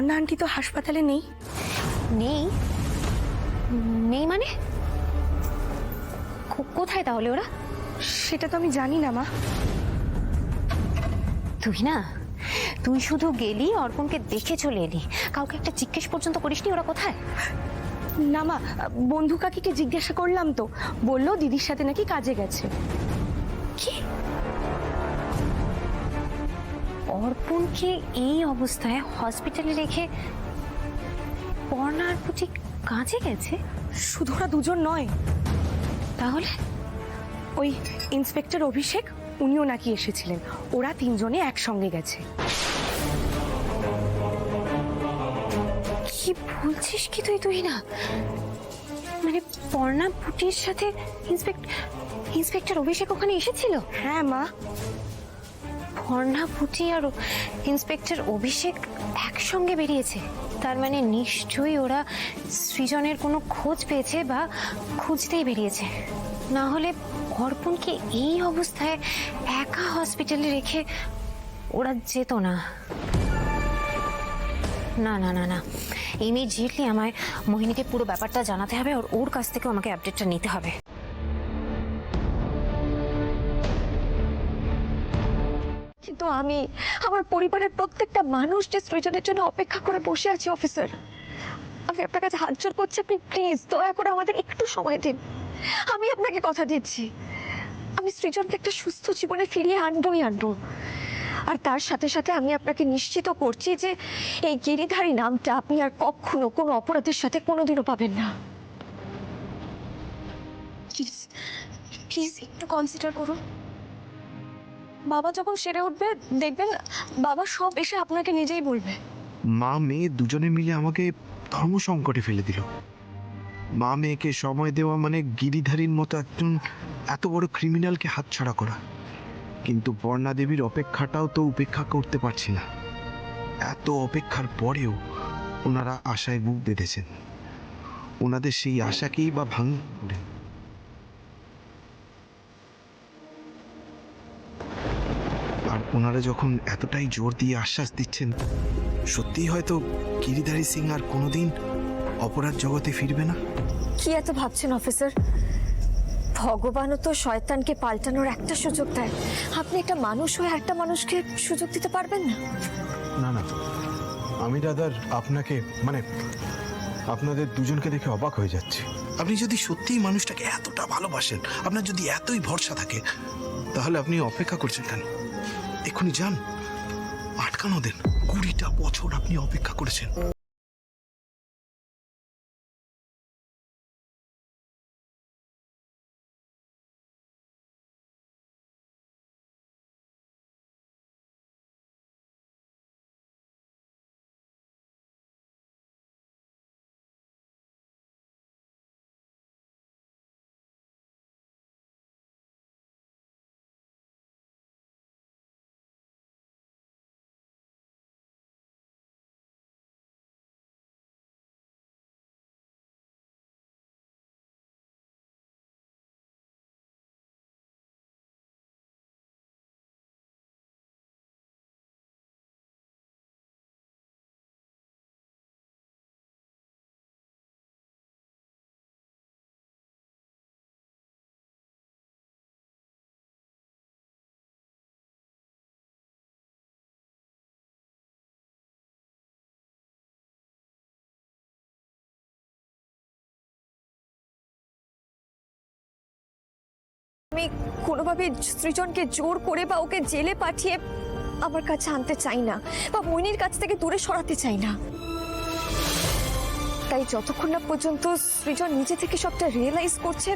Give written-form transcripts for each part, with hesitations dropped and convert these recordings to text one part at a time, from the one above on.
Parna aunty তো হাসপাতালে নেই। নেই? নেই মানে কোথায় তাহলে ওরা? সেটা তো আমি জানি না মা। তুই শুধু গেলি, অর্পণকে দেখে চলে এলি, কাউকে একটা জিজ্ঞেস পর্যন্ত করিসনি ওরা কোথায়? না মা, বন্ধু কাকিকে জিজ্ঞাসা করলাম তো, বললো দিদির সাথে নাকি কাজে গেছে। কি? অর্পণকে এই অবস্থায় হসপিটালে রেখে পর্ণা আর পুচি কাজে গেছে? শুধু ওরা দুজন নয়, তাহলে ওই ইন্সপেক্টর অভিষেক উনিও নাকি এসেছিলেন। ওরা তিনজনে একসঙ্গে গেছে। কি বলছিস কি তুই না? মানে পর্ণা পুটির সাথে ইন্সপেক্টর অভিষেক ওখানে এসেছিল? হ্যাঁ মা। পর্ণা পুটি আর ইন্সপেক্টর অভিষেক একসঙ্গে বেরিয়েছে, তার মানে নিশ্চয়ই ওরা সৃজনের কোনো খোঁজ পেয়েছে বা খুঁজতেই বেরিয়েছে। না হলে অর্পণকে এই অবস্থায় একা হসপিটালে রেখে ওরা যেত না। না না না না, ইমিডিয়েটলি আমায় মোহিনীকে পুরো ব্যাপারটা জানাতে হবে, আর ওর কাছ থেকে আমাকে আপডেটটা নিতে হবে। কিন্তু আমি, আমার পরিবারের প্রত্যেকটা মানুষ যে সৃজনের জন্য অপেক্ষা করে বসে আছি অফিসার, আমি আপনার কাছে হাত জোড় করছি, আপনি প্লিজ দয়া করে আমাদের একটু সময় দিন। আমি আপনাকে কথা দিচ্ছি, আমি সৃজনকে একটা সুস্থ জীবনে ফিরিয়ে আনবই আনবো। আর তার সাথে সাথে আমি আপনাকে নিশ্চিত করছি যে এই গিরিধারী নামটা আপনি আর কখনো কোনো অপরাধের সাথে কোনোদিনও পাবেন না। প্লিজ প্লিজ একটু কনসিডার করুন। বাবা যখন সেরে উঠবে দেখবেন বাবা সব এসে আপনাকে নিজেই বলবে। মা মেয়ে দুজনে মিলে আমাকে ধর্ম সংকটে ফেলে দিল। মা মেয়েকে সময় দেওয়া মানে গিরিধারীর মতো একজন এত বড় ক্রিমিনালকে হাতছাড়া করা। কিন্তু পর্ণা দেবীর অপেক্ষাটাও তো উপেক্ষা করতে পারছি না। এত অপেক্ষার পরেও ওনারা আশায় বুক বেঁধেছেন। ওনাদের সেই আশাকেই বা ভাঙলেন। আর ওনারা যখন এতটাই জোর দিয়ে আশ্বাস দিচ্ছেন, সত্যিই হয়তো গিরিধারী সিং আর কোনোদিন অপরাধ জগতে ফিরবে না। কি এত ভাবছেন অফিসার? ভগবানও তো শয়তানকে পাল্টানোর একটা সুযোগ দেয়। আপনি একটা মানুষ হয়ে একটা মানুষকে সুযোগ দিতে পারবেন না? না না, আমি দাদার আপনাকে মানে আপনাদের দুজনকে দেখে অবাক হয়ে যাচ্ছি। আপনি যদি সত্যিই মানুষটাকে এতটা ভালোবাসেন, আপনার যদি এতই ভরসা থাকে, তাহলে আপনি অপেক্ষা করছেন কেন? এক্ষুনি যান, আটকানো দেন। 20টা বছর আপনি অপেক্ষা করেছেন। আমি কোনোভাবে সৃজনকে জোর করে বা ওকে জেলে পাঠিয়ে আমার কাছে আনতে চাই না, বা মোহিনীর কাছ থেকে দূরে সরাতে চাই না। তাই যতক্ষণ না পর্যন্ত সৃজন নিজে থেকে সবটা রিয়েলাইজ করছে,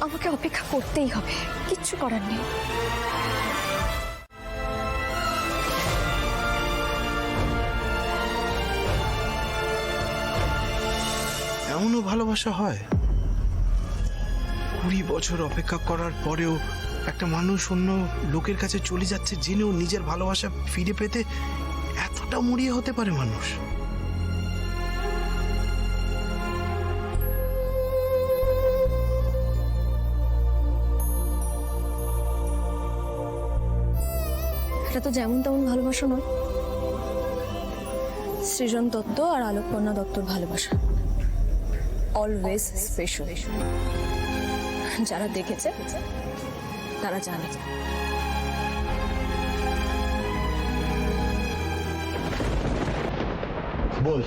আমাকে অপেক্ষা করতেই হবে, কিচ্ছু করার নেই। এমনও ভালোবাসা হয়? 20 বছর অপেক্ষা করার পরেও একটা মানুষ অন্য লোকের কাছে চলে যাচ্ছে জেনেও নিজের ভালোবাসা ফিরে পেতে এতটা মরিয়া হতে পারে মানুষ? এটা তো যেমন তেমন ভালোবাসা নয়। সৃজন দত্ত আর আলোকপর্ণা দত্তর ভালোবাসা অলওয়েজ স্পেশাল। যারা দেখেছে তারা জানে। बोल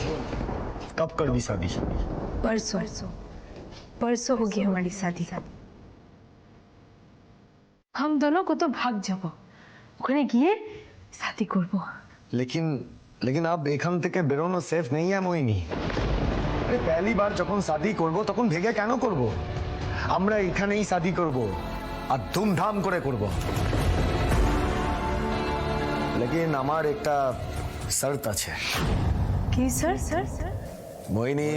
कब कर दी शादी? परसों परसों होगी हमारी शादी। हम दोनों को तो भाग जाबो, ওখানে গিয়ে শাদি করব। लेकिन लेकिन अब এখান থেকে বেরোনো সেফ নেই মোহিনী। আরে পहली बार যখন শাদি করব তখন ভেগে কেন করব? আমরা এখানেই শাদি করব আর ধুমধাম করে করব। लेकिन আমার একটা শর্ত আছে। কি স্যার? স্যার মোহিনী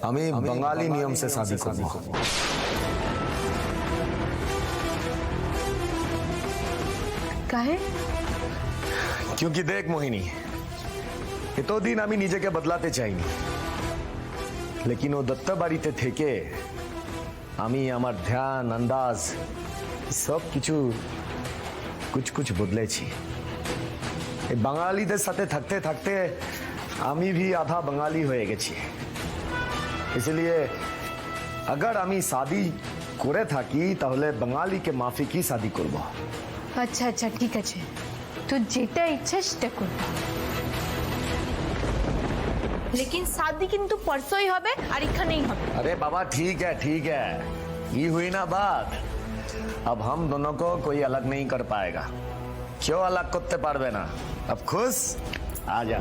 আমি बंगाली नियम से शादी করব। কাহে? क्योंकि देख मोहिनी এতদিন আমি নিজেকে বদলাতে চাইনি, लेकिन ও দত্তা বাড়িতে থেকে আমি আমার ধ্যান আন্দাজ সব কিছু कुछ कुछ বদলেছি। এই বাঙালিদের সাথে থাকতে থাকতে আমি भी आधा बंगाली হয়ে গেছি। इसलिए अगर আমি শাদি করে থাকি তাহলে বাঙালিকে মাফি কি শাদি করব। আচ্ছা আচ্ছা ঠিক আছে, তো যেটা ইচ্ছা সেটা করব। लेकिन शादी किंतु परसों ही হবে আর এখানেই হবে। अरे बाबा ठीक है ये हुई ना बात। अब हम दोनों को कोई अलग नहीं कर पाएगा। क्यों अलग करते पारबे ना? अब खुश आ जा।